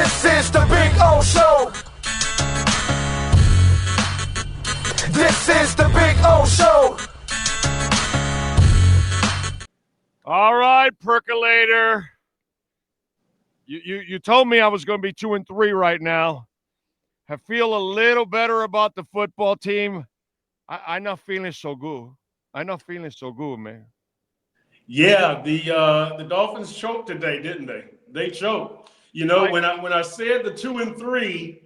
This is the Big O Show. This is the Big O Show. All right, Percolator. You told me I was going to be 2-3 right now. I feel a little better about the football team. I'm not feeling so good. I'm not feeling so good, man. Yeah, the Dolphins choked today, didn't they? They choked. You know, when I said the 2-3,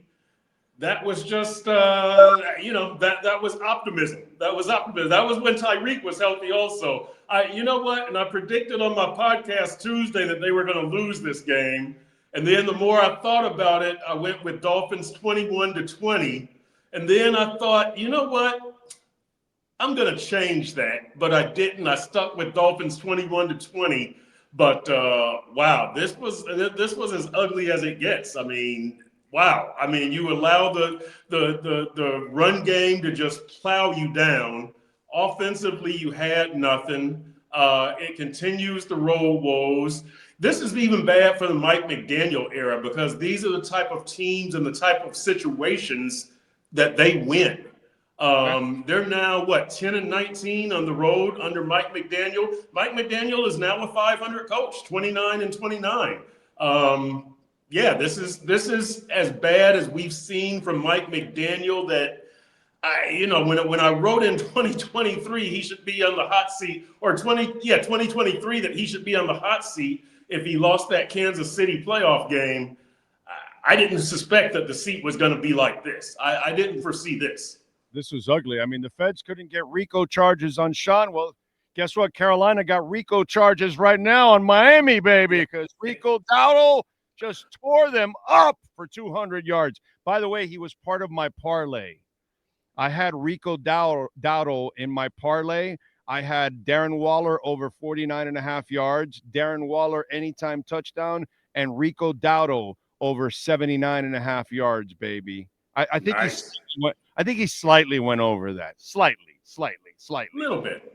that was just that was optimism. That was optimism. That was when Tyreek was healthy also. You know what? And I predicted on my podcast Tuesday that they were going to lose this game. And then the more I thought about it, I went with Dolphins 21-20. And then I thought, you know what? I'm going to change that, but I didn't. I stuck with Dolphins 21-20. But wow, this was as ugly as it gets. I mean, wow. I mean, you allow the run game to just plow you down. Offensively, you had nothing. It continues the roll woes. This is even bad for the Mike McDaniel era because these are the type of teams and the type of situations that they win. They're now, 10-19 on the road under Mike McDaniel. Mike McDaniel is now a 500 coach, 29-29. Yeah, this is as bad as we've seen from Mike McDaniel that when I wrote in 2023 he should be on the hot seat, or 2023 that he should be on the hot seat if he lost that Kansas City playoff game. I didn't suspect that the seat was going to be like this. I didn't foresee this. This was ugly. I mean, the feds couldn't get RICO charges on Sean. Well, guess what? Carolina got RICO charges right now on Miami, baby, because Rico Dowdle just tore them up for 200 yards. By the way, he was part of my parlay. I had Rico Dowdle in my parlay. I had Darren Waller over 49.5 yards, Darren Waller anytime touchdown, and Rico Dowdle over 79.5 yards, baby. I think nice. I think he slightly went over that. Slightly. Little bit.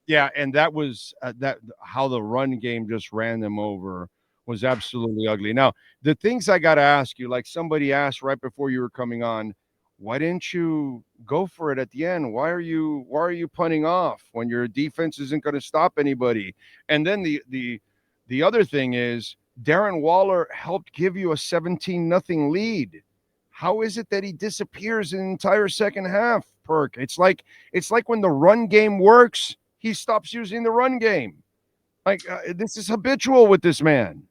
Yeah, and that was that how the run game just ran them over was absolutely ugly. Now, the things I got to ask you, like somebody asked right before you were coming on, why didn't you go for it at the end? Why are you punting off when your defense isn't going to stop anybody? And then the other thing is Darren Waller helped give you a 17-0 lead. How is it that he disappears in the entire second half, Perk? It's like when the run game works, he stops using the run game. Like this is habitual with this man.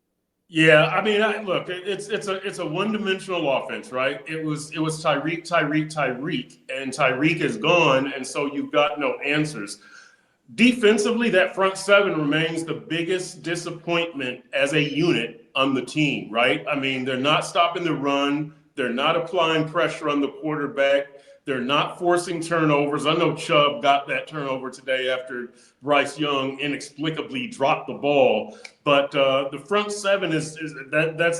Yeah, I mean, look, it's a one-dimensional offense, right? It was Tyreek, and Tyreek is gone, and so you've got no answers. Defensively, that front seven remains the biggest disappointment as a unit on the team, right? I mean, they're not stopping the run. They're not applying pressure on the quarterback. They're not forcing turnovers. I know Chubb got that turnover today after Bryce Young inexplicably dropped the ball. But the front seven that's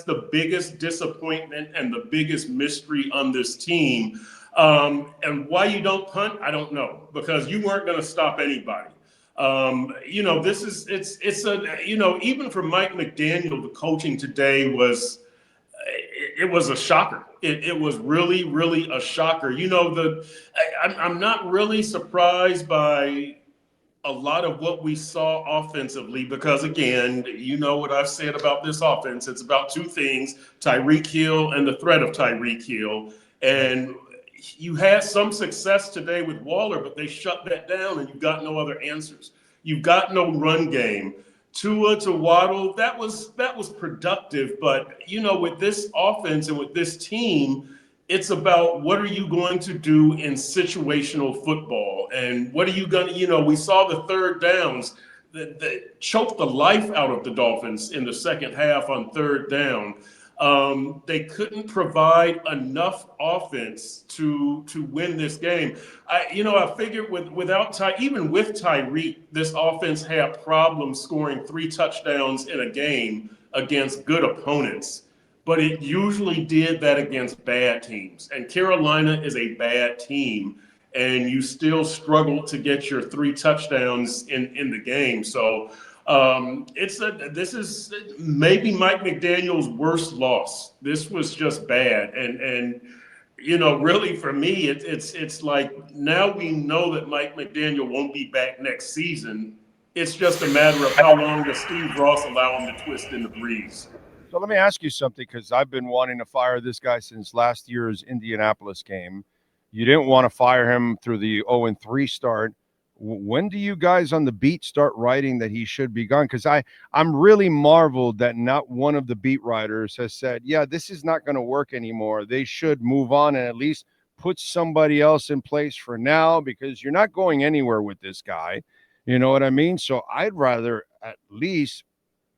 the biggest disappointment and the biggest mystery on this team. And why you don't punt, I don't know, because you weren't going to stop anybody. Even for Mike McDaniel, the coaching today was a shocker. It was really, really a shocker. I'm not really surprised by a lot of what we saw offensively because, again, you know what I've said about this offense. It's about two things, Tyreek Hill and the threat of Tyreek Hill. And you had some success today with Waller, but they shut that down and you've got no other answers. You've got no run game. Tua to Waddle, that was productive. But, with this offense and with this team, it's about what are you going to do in situational football? And what are you going to, we saw the third downs that choked the life out of the Dolphins in the second half on third down. They couldn't provide enough offense to win this game. I figured even with Tyreek, this offense had problems scoring 3 touchdowns in a game against good opponents. But it usually did that against bad teams. And Carolina is a bad team. And you still struggle to get your 3 touchdowns in the game. So, This is maybe Mike McDaniel's worst loss. This was just bad, and really for me, it's like now we know that Mike McDaniel won't be back next season. It's just a matter of how long does Steve Ross allow him to twist in the breeze. So let me ask you something, because I've been wanting to fire this guy since last year's Indianapolis game. You didn't want to fire him through the 0-3 start. When do you guys on the beat start writing that he should be gone? Because I'm really marveled that not one of the beat writers has said, yeah, this is not going to work anymore. They should move on and at least put somebody else in place for now, because you're not going anywhere with this guy. You know what I mean? So I'd rather at least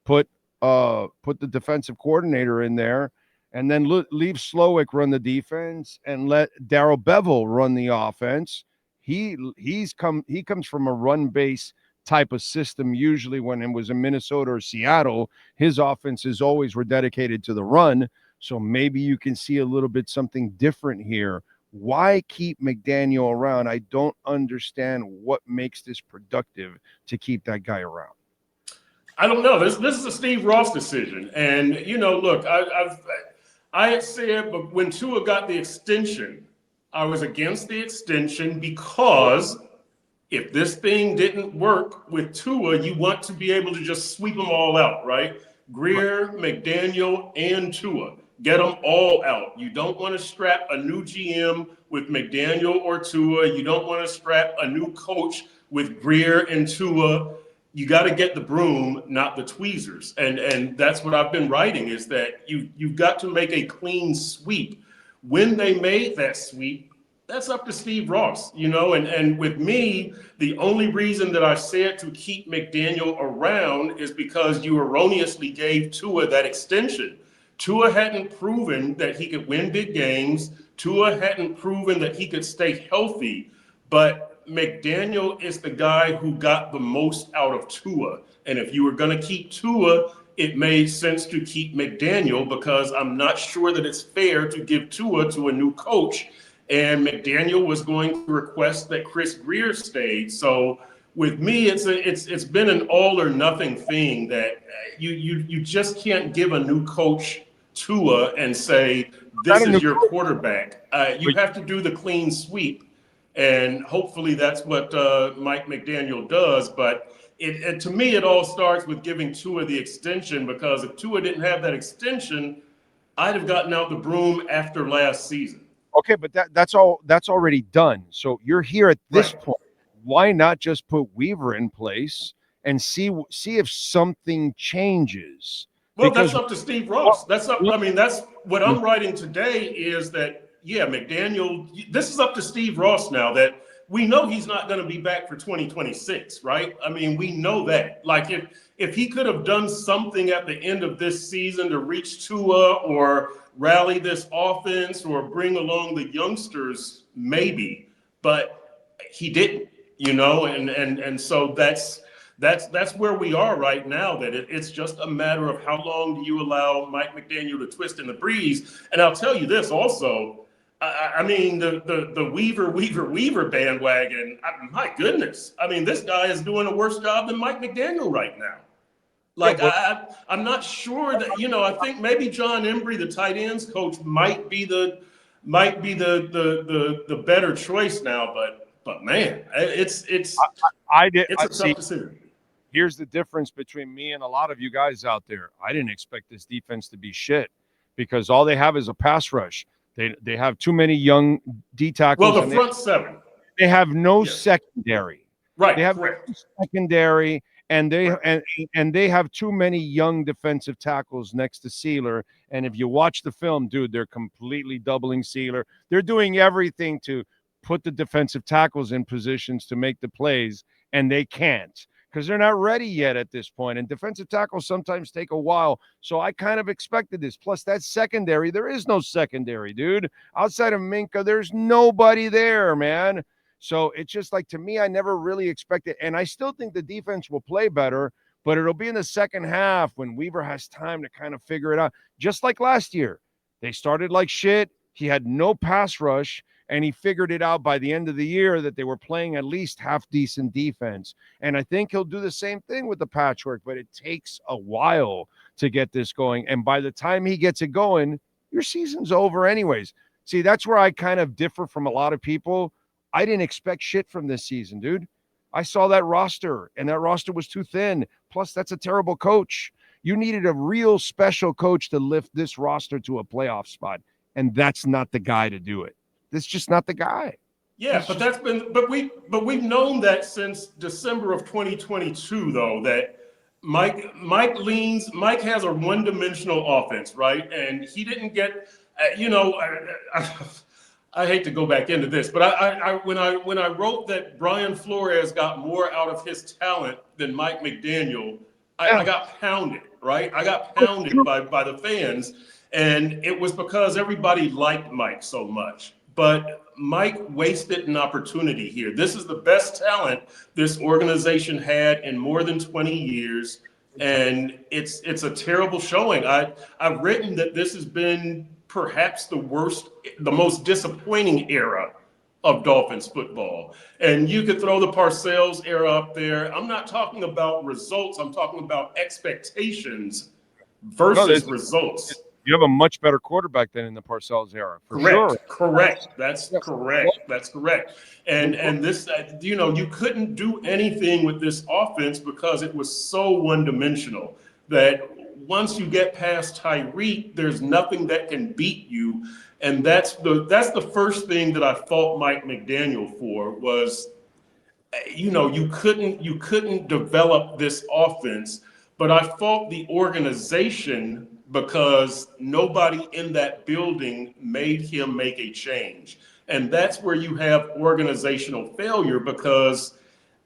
put the defensive coordinator in there, and then leave Slowick run the defense and let Darrell Bevell run the offense. He comes from a run base type of system. Usually when it was in Minnesota or Seattle, his offenses always were dedicated to the run. So maybe you can see a little bit something different here. Why keep McDaniel around? I don't understand what makes this productive to keep that guy around. I don't know. This is a Steve Ross decision, and look, I had said, but when Tua got the extension, I was against the extension because if this thing didn't work with Tua, you want to be able to just sweep them all out, right? Greer, McDaniel, and Tua. Get them all out. You don't want to strap a new GM with McDaniel or Tua. You don't want to strap a new coach with Greer and Tua. You got to get the broom, not the tweezers. And that's what I've been writing, is that you've got to make a clean sweep. When they made that sweep, that's up to Steve Ross, and with me, the only reason that I said to keep McDaniel around is because you erroneously gave Tua that extension. Tua hadn't proven that he could win big games. Tua hadn't proven that he could stay healthy, but McDaniel is the guy who got the most out of Tua. And if you were going to keep Tua, it made sense to keep McDaniel, because I'm not sure that it's fair to give Tua to a new coach. And McDaniel was going to request that Chris Greer stayed. So with me, it's been an all or nothing thing, that you just can't give a new coach Tua and say, this is your quarterback. You have to do the clean sweep. And hopefully that's what Mike McDaniel does. But to me, it all starts with giving Tua the extension, because if Tua didn't have that extension, I'd have gotten out the broom after last season. Okay, but that's already done. So you're here at this point. Why not just put Weaver in place and see if something changes? Well, that's up to Steve Ross. That's what I'm writing today, is that, yeah, McDaniel, this is up to Steve Ross now, that we know he's not going to be back for 2026, right? I mean, we know that. Like, if he could have done something at the end of this season to reach Tua or rally this offense or bring along the youngsters, maybe, but he didn't, and so that's where we are right now, that it's just a matter of how long do you allow Mike McDaniel to twist in the breeze. And I'll tell you this also, I mean, the Weaver bandwagon, my goodness. I mean, this guy is doing a worse job than Mike McDaniel right now. Like, I'm not sure that, I think maybe John Embry, the tight ends coach, might be the better choice now, but man, it's a tough decision. Here's the difference between me and a lot of you guys out there. I didn't expect this defense to be shit, because all they have is a pass rush. They have too many young D tackles. Well, the front seven. They have no secondary. Right. They have no secondary, and they have too many young defensive tackles next to Sealer. And if you watch the film, dude, they're completely doubling Sealer. They're doing everything to put the defensive tackles in positions to make the plays, and they can't, because they're not ready yet at this point. And defensive tackles sometimes take a while. So I kind of expected this. Plus, that secondary, there is no secondary, dude. Outside of Minka, there's nobody there, man. So it's just like, to me, I never really expected. And I still think the defense will play better, but it'll be in the second half when Weaver has time to kind of figure it out. Just like last year. They started like shit. He had no pass rush. And he figured it out by the end of the year that they were playing at least half decent defense. And I think he'll do the same thing with the patchwork, but it takes a while to get this going. And by the time he gets it going, your season's over anyways. See, that's where I kind of differ from a lot of people. I didn't expect shit from this season, dude. I saw that roster, and that roster was too thin. Plus, that's a terrible coach. You needed a real special coach to lift this roster to a playoff spot, and that's not the guy to do it. This is just not the guy. Yeah, but we've known that since December of 2022, though, that Mike has a one-dimensional offense, right? And he didn't get, I hate to go back into this, but when I wrote that Brian Flores got more out of his talent than Mike McDaniel, I got pounded, right? I got pounded by the fans, and it was because everybody liked Mike so much. But Mike wasted an opportunity here. This is the best talent this organization had in more than 20 years, and it's a terrible showing. I've written that this has been perhaps the most disappointing era of Dolphins football. And you could throw the Parcells era up there. I'm not talking about results. I'm talking about expectations versus results. You have a much better quarterback than in the Parcells era. Correct. That's correct. And this, you couldn't do anything with this offense because it was so one-dimensional that once you get past Tyreek, there's nothing that can beat you. And that's the first thing that I fault Mike McDaniel for was, you couldn't develop this offense, but I fault the organization because nobody in that building made him make a change. And that's where you have organizational failure because,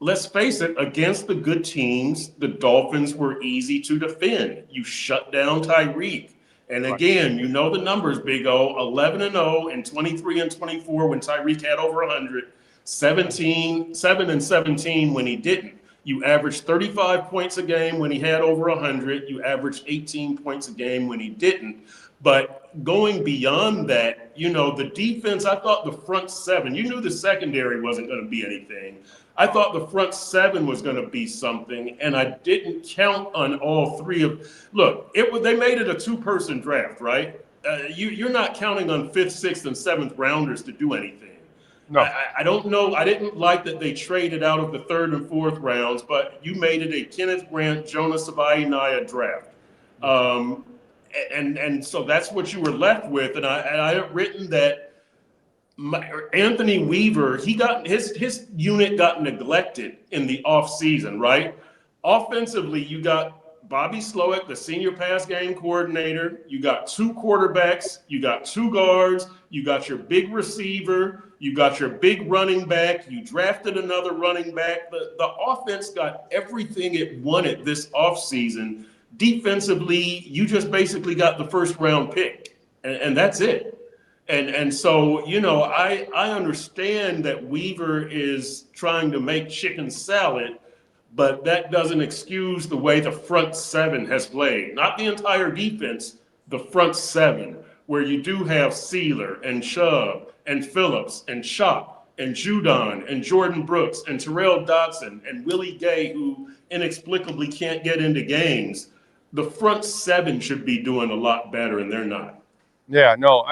let's face it, against the good teams, the Dolphins were easy to defend. You shut down Tyreek. And again, you know the numbers, Big O, 11-0 and 23-24 when Tyreek had over 100, 7-17 when he didn't. You averaged 35 points a game when he had over 100. You averaged 18 points a game when he didn't. But going beyond that, the defense, I thought the front seven, you knew the secondary wasn't going to be anything. I thought the front seven was going to be something, and I didn't count on all three of. Look, they made it a two-person draft, right? You're not counting on 5th, 6th, and 7th rounders to do anything. No. I don't know. I didn't like that they traded out of the 3rd and 4th rounds, but you made it a Kenneth Grant, Jonas Savaiinaya draft. And so that's what you were left with. And I had written that Anthony Weaver, his unit got neglected in the offseason, right? Offensively, you got Bobby Slowick, the senior pass game coordinator. You got 2 quarterbacks. You got 2 guards. You got your big receiver. You got your big running back. You drafted another running back. The offense got everything it wanted this offseason. Defensively, you just basically got the 1st round pick, and that's it. And so, I understand that Weaver is trying to make chicken salad, but that doesn't excuse the way the front seven has played. Not the entire defense, the front seven, where you do have Sealer and Chubb and Phillips and Shop and Judon and Jordan Brooks and Terrell Dodson and Willie Gay, who inexplicably can't get into games. The front seven should be doing a lot better, and they're not. Yeah, no,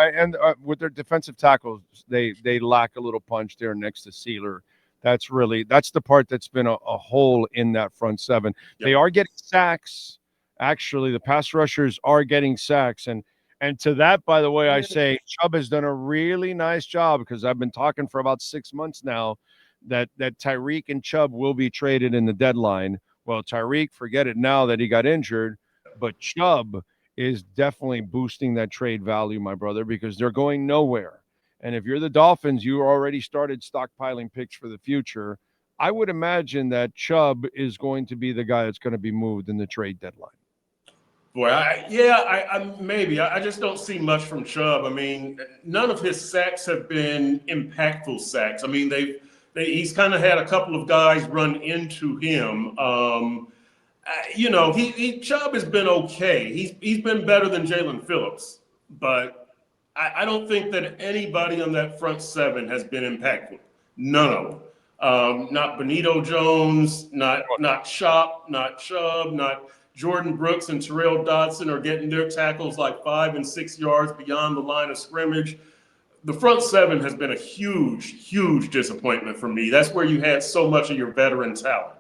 with their defensive tackles, they lack a little punch there next to Sealer. That's the part that's been a hole in that front seven. Yep. They are getting sacks. Actually, the pass rushers are getting sacks. And to that, by the way, I say Chubb has done a really nice job because I've been talking for about 6 months now that Tyreek and Chubb will be traded in the deadline. Well, Tyreek, forget it now that he got injured, but Chubb is definitely boosting that trade value, my brother, because they're going nowhere. And if you're the Dolphins, you already started stockpiling picks for the future. I would imagine that Chubb is going to be the guy that's going to be moved in the trade deadline. Boy, maybe. I just don't see much from Chubb. I mean, none of his sacks have been impactful sacks. I mean, he's kind of had a couple of guys run into him. Chubb has been okay. He's been better than Jalen Phillips, but I don't think that anybody on that front seven has been impactful. None of them. Not Benito Jones, not Shop, not Chubb, not Jordan Brooks and Terrell Dodson are getting their tackles like 5 and 6 yards beyond the line of scrimmage. The front seven has been a huge, huge disappointment for me. That's where you had so much of your veteran talent.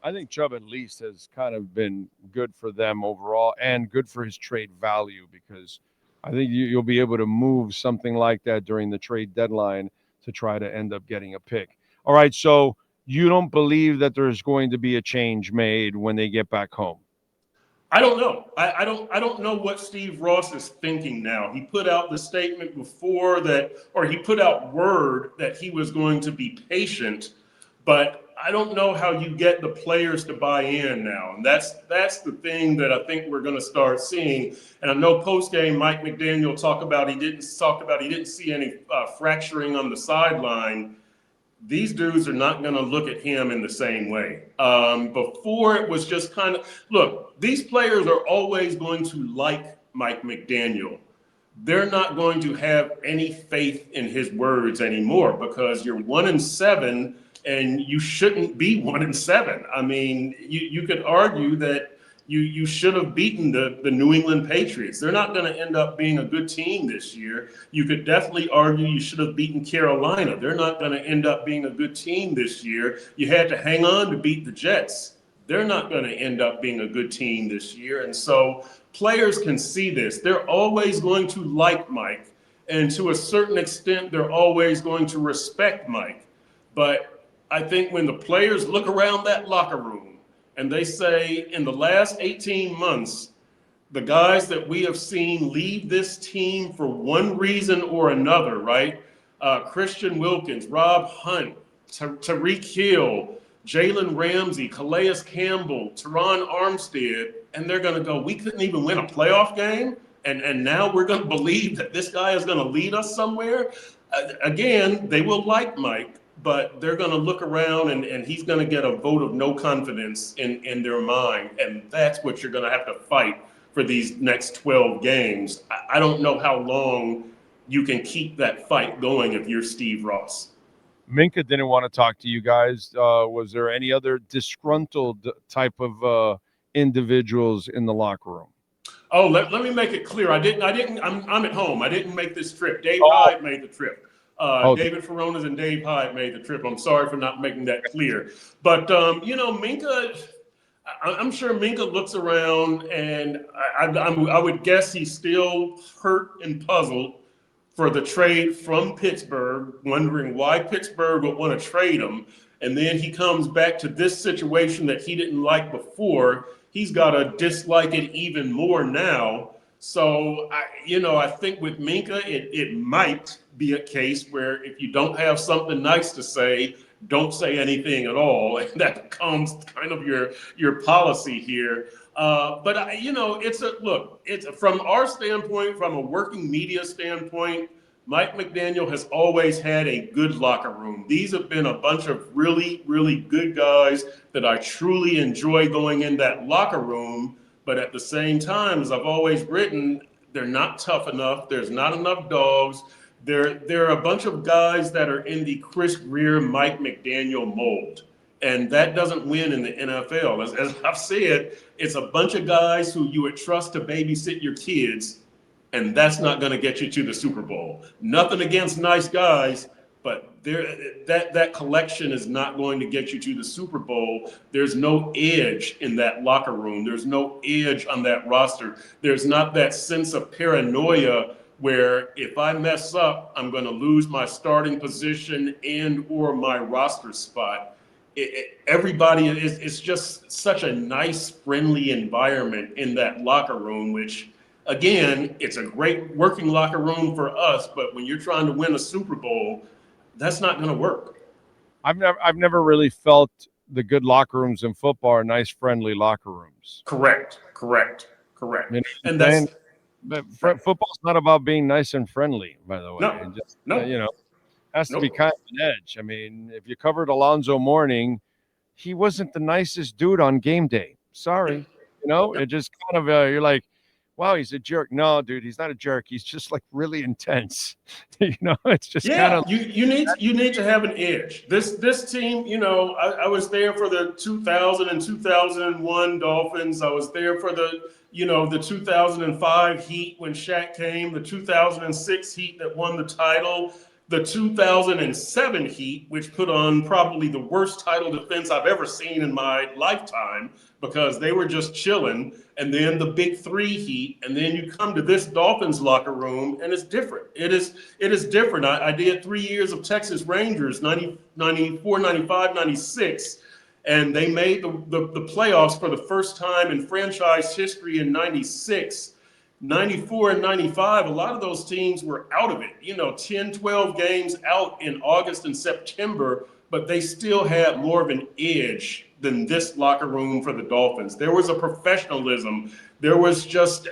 I think Chubb at least has kind of been good for them overall and good for his trade value, because I think you'll be able to move something like that during the trade deadline to try to end up getting a pick. All right, so you don't believe that there's going to be a change made when they get back home? I don't know. I don't know what Steve Ross is thinking now. He put out the statement before that, or he put out word that he was going to be patient, but I don't know how you get the players to buy in now. And that's the thing that I think we're going to start seeing. And I know post game Mike McDaniel talked about he didn't see any fracturing on the sideline. These dudes are not going to look at him in the same way. Before it was just kind of, look, these players are always going to like Mike McDaniel. They're not going to have any faith in his words anymore because you're 1-7 and you shouldn't be 1-7. I mean, you could argue that you should have beaten the New England Patriots. They're not going to end up being a good team this year. You could definitely argue you should have beaten Carolina. They're not going to end up being a good team this year. You had to hang on to beat the Jets. They're not going to end up being a good team this year. And so players can see this. They're always going to like Mike. And to a certain extent, they're always going to respect Mike. But I think when the players look around that locker room, and they say in the last 18 months, the guys that we have seen leave this team for one reason or another, right? Christian Wilkins, Rob Hunt, Tyreek Hill, Jalen Ramsey, Calais Campbell, Teron Armstead, and they're going to go, we couldn't even win a playoff game, and now we're going to believe that this guy is going to lead us somewhere? Again, they will like Mike, but they're going to look around and he's going to get a vote of no confidence in their mind. And that's what you're going to have to fight for these next 12 games. I don't know how long you can keep that fight going if you're Steve Ross. Minka didn't want to talk to you guys. Was there any other disgruntled type of individuals in the locker room? Oh, let me make it clear. I'm at home. I didn't make this trip. Dave Hyde made the trip. David Furones and Dave Hyde made the trip. I'm sorry for not making that clear. But, Minka, I'm sure Minka looks around and I would guess he's still hurt and puzzled for the trade from Pittsburgh, wondering why Pittsburgh would want to trade him. And then he comes back to this situation that he didn't like before. He's got to dislike it even more now. So, I think with Minka, it might be a case where if you don't have something nice to say, don't say anything at all. And that becomes kind of your policy here. But it's from our standpoint, from a working media standpoint, Mike McDaniel has always had a good locker room. These have been a bunch of really, really good guys that I truly enjoy going in that locker room. But at the same time, as I've always written, they're not tough enough. There's not enough dogs. There are a bunch of guys that are in the Chris Grier, Mike McDaniel mold. And that doesn't win in the NFL. As I've said, it's a bunch of guys who you would trust to babysit your kids, and that's not going to get you to the Super Bowl. Nothing against nice guys, but that collection is not going to get you to the Super Bowl. There's no edge in that locker room. There's no edge on that roster. There's not that sense of paranoia where if I mess up, I'm going to lose my starting position and or my roster spot. Everybody is just such a nice, friendly environment in that locker room, which, again, it's a great working locker room for us. But when you're trying to win a Super Bowl, that's not going to work. I've never really felt the good locker rooms in football are nice, friendly locker rooms. Correct. And that's football's not about being nice and friendly, by the way. No, it just, no. Has to be kind of an edge. I mean, if you covered Alonzo Mourning, he wasn't the nicest dude on game day. Sorry. It just kind of, you're like, wow, he's a jerk. No, dude, he's not a jerk. He's just like really intense. It's just kind of you need to have an edge. This team, I was there for the 2000 and 2001 Dolphins. I was there for the 2005 Heat when Shaq came, the 2006 Heat that won the title, the 2007 Heat, which put on probably the worst title defense I've ever seen in my lifetime because they were just chilling, and then the big three Heat, and then you come to this Dolphins locker room, and it's different. It is different. I did 3 years of Texas Rangers, 90, 94, 95, 96, and they made the playoffs for the first time in franchise history in 96. 94 and 95, a lot of those teams were out of it, 10, 12 games out in August and September, but they still had more of an edge than this locker room for the Dolphins. There was a professionalism. There was just,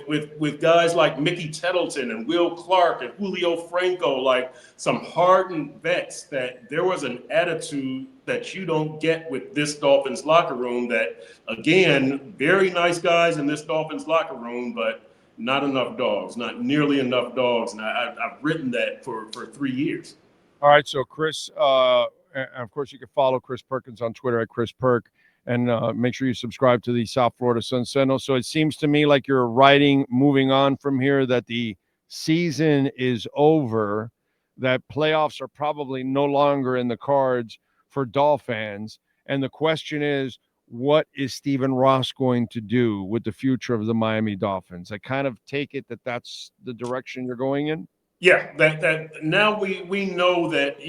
with guys like Mickey Tettleton and Will Clark and Julio Franco, like some hardened vets, that there was an attitude that you don't get with this Dolphins locker room that, again, very nice guys in this Dolphins locker room, but not enough dogs, not nearly enough dogs. And I've written that for 3 years. All right, so Chris, and of course, you can follow Chris Perkins on Twitter at Chris Perk, and make sure you subscribe to the South Florida Sun Sentinel. So it seems to me like you're writing, moving on from here, that the season is over, that playoffs are probably no longer in the cards for Dolphins. And the question is, what is Stephen Ross going to do with the future of the Miami Dolphins? I kind of take it that that's the direction you're going in. Yeah, that now we know that,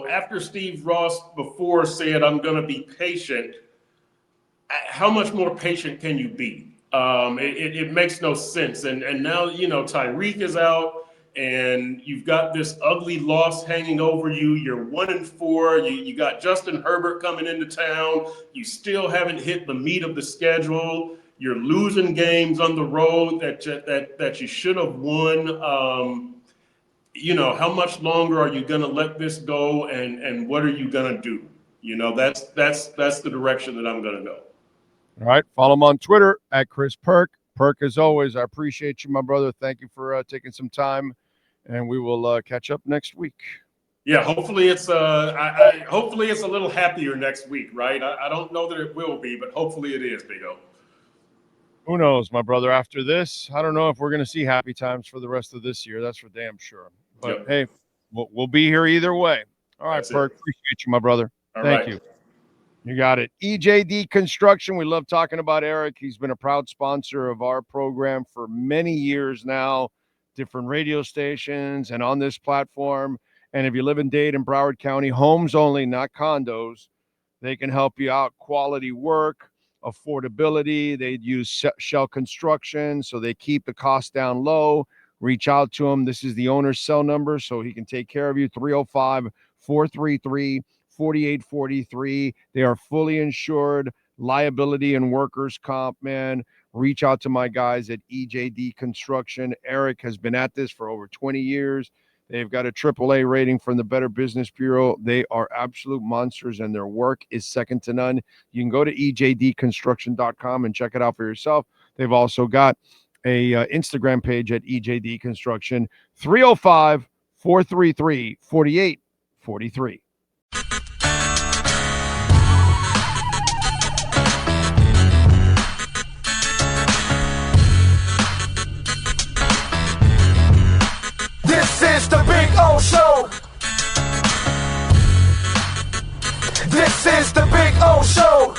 after Steve Ross before said, I'm going to be patient, how much more patient can you be? It makes no sense. And now, Tyreek is out, and you've got this ugly loss hanging over you. You're 1-4. You got Justin Herbert coming into town. You still haven't hit the meat of the schedule. You're losing games on the road that you should have won. How much longer are you going to let this go, and what are you going to do? That's the direction that I'm going to go. All right. Follow him on Twitter at Chris Perk. Perk, as always, I appreciate you, my brother. Thank you for taking some time, and we will catch up next week. Yeah, hopefully it's hopefully it's a little happier next week, right? I don't know that it will be, but hopefully it is, Big O. Who knows, my brother? After this, I don't know if we're going to see happy times for the rest of this year. That's for damn sure. But Yep. Hey, we'll be here either way. All right, That's Perk. it. Appreciate you, my brother. Thank right. you. You got it. EJD Construction. We love talking about Eric. He's been a proud sponsor of our program for many years now, different radio stations and on this platform. And if you live in Dade and Broward County, homes only, not condos, they can help you out. Quality work, affordability. They use shell construction, so they keep the cost down low. Reach out to him. This is the owner's cell number, so he can take care of you. 305-433-4843. They are fully insured, liability and workers' comp, man. Reach out to my guys at EJD Construction. Eric has been at this for over 20 years. They've got a AAA rating from the Better Business Bureau. They are absolute monsters, and their work is second to none. You can go to ejdconstruction.com and check it out for yourself. They've also got a Instagram page at EJD Construction. 305-433-4843. This is the Big O Show. This is the Big O Show.